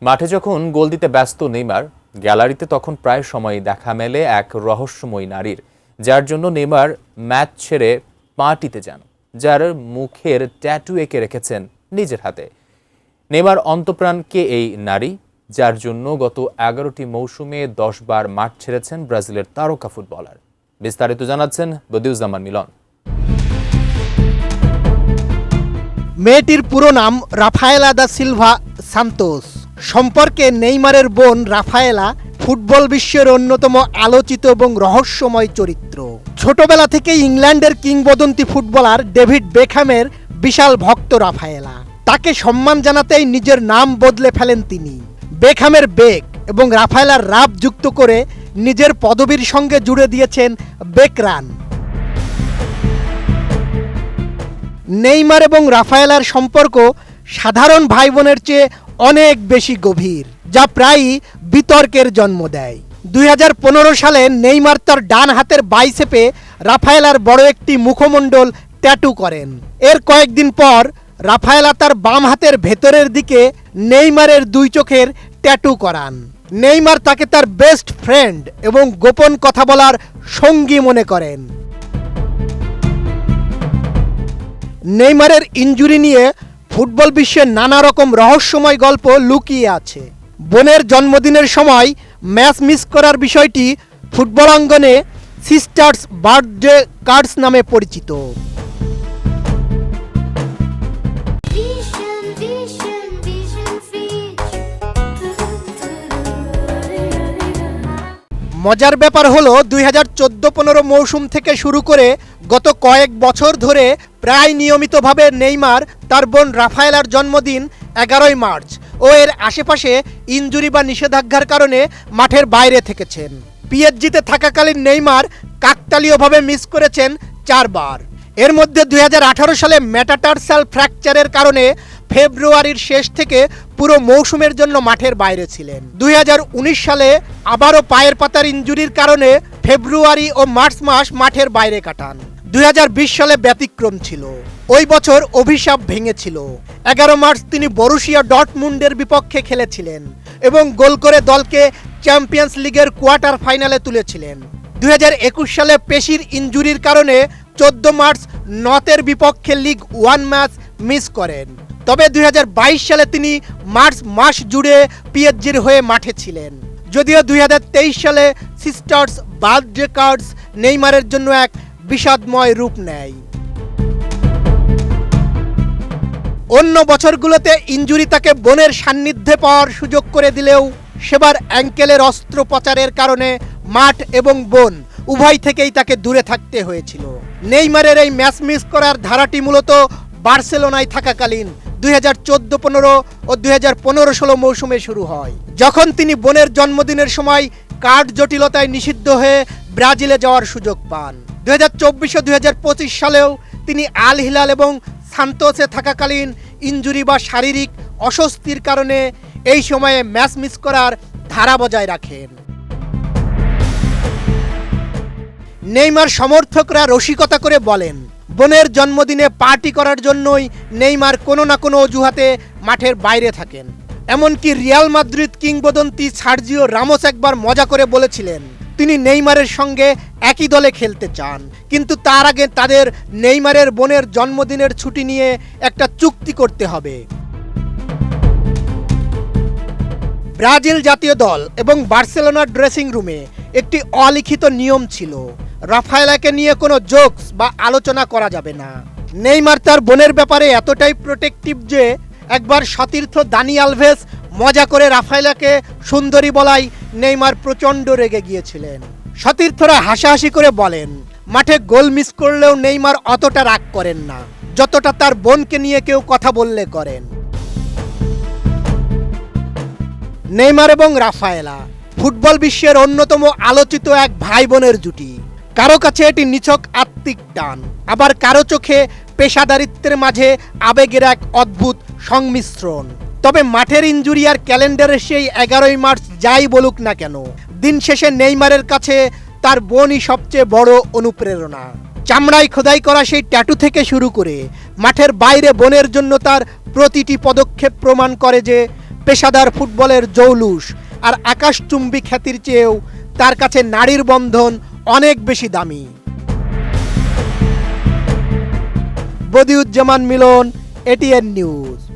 মাঠে যখন গোল দিতে ব্যস্ত নেইমার, গ্যালারিতে তখন প্রায় সময়ই দেখা মেলে এক রহস্যময়ী নারীর, যার জন্য নেইমার ম্যাচ ছেড়ে পার্টিতে যান, যার মুখের ট্যাটু এঁকে রেখেছেন নিজের হাতে। নেইমার অন্তঃপ্রাণ কে এই নারী, যার জন্য গত 11টি মৌসুমে 10 বার মাঠ ছেড়েছেন ব্রাজিলের তারকা ফুটবলার? বিস্তারিত জানাচ্ছেন বদিউজ্জামান মিলন। মেয়েটির পুরো নাম রাফায়েলা দা সিলভা সান্তোস। সম্পর্কে নেইমারের বোন রাফায়েলা ফুটবল বিশ্বের অন্যতম আলোচিত এবং রহস্যময় চরিত্র। ছোটবেলা থেকে ইংল্যান্ডের কিংবদন্তি ফুটবলার ডেভিড বেকহ্যামের বিশাল ভক্ত রাফায়েলা। তাকে সম্মান জানাতেই নিজের নাম বদলে ফেলেন তিনি। বেকহ্যামের বেক এবং রাফায়েলার রাব যুক্ত করে নিজের পদবীর সঙ্গে জুড়ে দিয়েছেন বেকরান। নেইমার এবং রাফায়েলার সম্পর্ক সাধারণ ভাই বোনের চেয়ে অনেক বেশি গভীর, যা প্রায়ই বিতর্কের জন্ম দেয়। 2015 সালে নেইমার তার ডান হাতের বাইসেপে রাফায়েলার বড় একটি মুখমণ্ডল ট্যাটু করেন। এর কয়েকদিন পর রাফায়েলা তার বাম হাতের ভেতরের দিকে নেইমারের 2 চোখের ট্যাটু করান। নেইমার তাকে তার বেস্ট ফ্রেন্ড এবং গোপন কথা বলার সঙ্গী মনে করেন। নেইমারের ইনজুরি নিয়ে ফুটবল বিশ্বের নানা রকম রহস্যময় গল্প লুকিয়ে আছে। বোনের জন্মদিনের সময় ম্যাচ মিস করার বিষয়টি ফুটবল অঙ্গনে সিস্টার্স বার্থডে কার্ডস নামে পরিচিত। মজার ব্যাপার হলো 2014-15 মৌসুম থেকে শুরু করে গত কয়েক বছর ধরে প্রায় নিয়মিতভাবে নেইমার তার বোন রাফায়েলার জন্মদিন 11 মার্চ ও এর আশেপাশে ইনজুরি বা নিষেধাজ্ঞার কারণে মাঠের বাইরে থেকেছেন। পিএসজিতে থাকাকালীন নেইমার কাকতালীয়ভাবে মিস করেছেন 4 বার। এর মধ্যে 2018 সালে মেটাটার্সাল ফ্র্যাকচারের কারণে ফেব্রুয়ারির শেষ থেকে পুরো মৌসুমের জন্য মাঠের বাইরে ছিলেন। 2019 সালে আবারও পায়ের পাতার ইনজুরির কারণে ফেব্রুয়ারি ও মার্চ মাস মাঠের বাইরে কাটান। 2020 সালে ব্যতিক্রম ছিল। ওই বছর অভিশাপ ভেঙেছিল। 11 মার্চ তিনি বরুশিয়া ডর্টমুন্ডের বিপক্ষে খেলেছিলেন এবং গোল করে দলকে চ্যাম্পিয়ন্স লিগের কোয়ার্টার ফাইনালে তুলেছিলেন। 2021 সালে পেশির ইনজুরির কারণে 14 মার্চ নর্থের বিপক্ষে লিগ 1 ম্যাচ মিস করেন। তবে 2022 সালে তিনি মার্চ মাস জুড়ে পিএসজির হয়ে মাঠে ছিলেন। যদিও 2023 সালে সিস্টার্স বার্থডে কার্ডস নেইমারের জন্য এক বিষাদময় রূপ নেয়। অন্য বছরগুলোতে ইনজুরি তাকে বোনের সান্নিধ্যে পাওয়ার সুযোগ করে দিলেও সেবার অ্যাঙ্কেলের অস্ত্রোপচারের কারণে মাঠ এবং বোন উভয় থেকেই তাকে দূরে থাকতে হয়েছিল। নেইমারের এই ম্যাচ মিস করার ধারাটি মূলত বার্সেলোনায় থাকাকালীন 2014-15 ও 2015-16 মৌসুমে শুরু হয়, যখন তিনি বোনের জন্মদিনের সময় কার্ড জটিলতায় নিষিদ্ধ হয়ে ব্রাজিলে যাওয়ার সুযোগ পান। 2024 ও 2025 সালেও তিনি আল হিলাল এবং সান্তোসে থাকাকালীন ইনজুরি বা শারীরিক অস্বস্তির কারণে এই সময়ে ম্যাচ মিস করার ধারা বজায় রাখেন। নেইমার সমর্থকরা রসিকতা করে বলেন, বোনের জন্মদিনে পার্টি করার জন্যই নেইমার কোনো না কোনো অজুহাতে মাঠের বাইরে থাকেন। এমনকি রিয়াল মাদ্রিদ কিংবদন্তি সার্জিও রামোস একবার মজা করে বলেছিলেন তিনি নেইমারের সঙ্গে একই দলে খেলতে চান, কিন্তু তার আগে তাদের নেইমারের বোনের জন্মদিনের ছুটি নিয়ে একটা চুক্তি করতে হবে। ব্রাজিল জাতীয় দল এবং বার্সেলোনার ড্রেসিং রুমে একটি অলিখিত নিয়ম ছিল, রাফায়েলাকে নিয়ে কোনো জোকস বা আলোচনা করা যাবে না। নেইমার তার বোনের ব্যাপারে এতটাই প্রোটেক্টিভ যে একবার সতীর্থ দানি আলভেস মজা করে রাফায়েলাকে সুন্দরী বলাই নেইমার প্রচণ্ড রেগে গিয়েছিলেন। সতীর্থরা হাসাহাসি করে বলেন, মাঠে গোল মিস করলেও নেইমার অতটা রাগ করেন না যতটা তার বোনকে নিয়ে কেউ কথা বললে করেন। নেইমার এবং রাফায়েলা ফুটবল বিশ্বের অন্যতম আলোচিত এক ভাই বোনের জুটি। কারো কাছে এটি নিছক আত্মিক টান, আবার কারো চোখে পেশাদারিত্বের মাঝে আবেগের এক অদ্ভুত সংমিশ্রণ। তবে মাঠের ইনজুরি আর ক্যালেন্ডারের সেই 11 মার্চ যাই বলুক না কেন, দিন শেষে নেইমারের কাছে তার বোনই সবচেয়ে বড় অনুপ্রেরণা। চামড়ায় খোদাই করা সেই ট্যাটু থেকে শুরু করে মাঠের বাইরে বোনের জন্য তার প্রতিটি পদক্ষেপ প্রমাণ করে যে পেশাদার ফুটবলের জৌলুস আর আকাশচুম্বী খ্যাতির চেয়েও তার কাছে নারীর বন্ধন অনেক বেশি দামি। বদিউজ্জামান মিলন, এটিএন নিউজ।